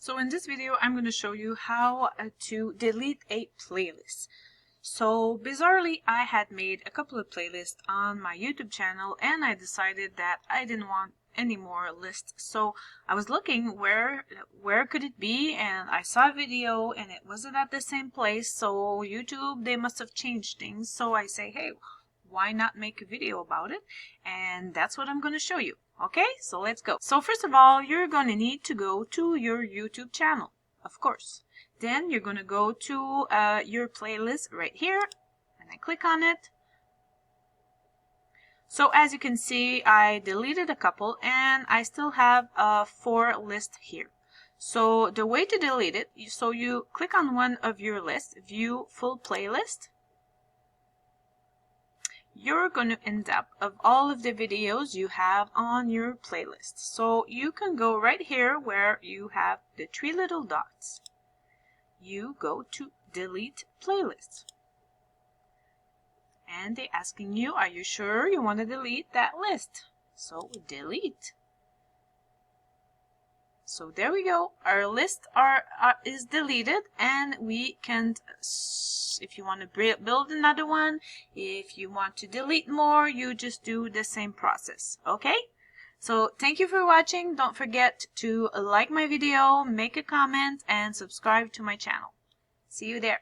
So in this video, I'm going to show you how to delete a playlist. So bizarrely, I had made a couple of playlists on my YouTube channel and I decided that I didn't want any more lists. So I was looking where could it be, and I saw a video and it wasn't at the same place. So YouTube, they must have changed things. So I say, hey, why not make a video about it? And that's what I'm going to show you. Okay, so let's go. So first of all, you're going to need to go to your YouTube channel, of course. Then you're going to go to your playlist right here, and I click on it. So as you can see, I deleted a couple and I still have 4 lists here. So the way to delete it, so you click on one of your lists, view full playlist. You're going to end up of all of the videos you have on your playlist. So you can go right here where you have the 3 little dots. You go to delete playlist. And they're asking you, are you sure you want to delete that list? So delete. So there we go. Our list is deleted, and we can, if you want to build another one, if you want to delete more, you just do the same process. Okay? So thank you for watching. Don't forget to like my video, make a comment, and subscribe to my channel. See you there.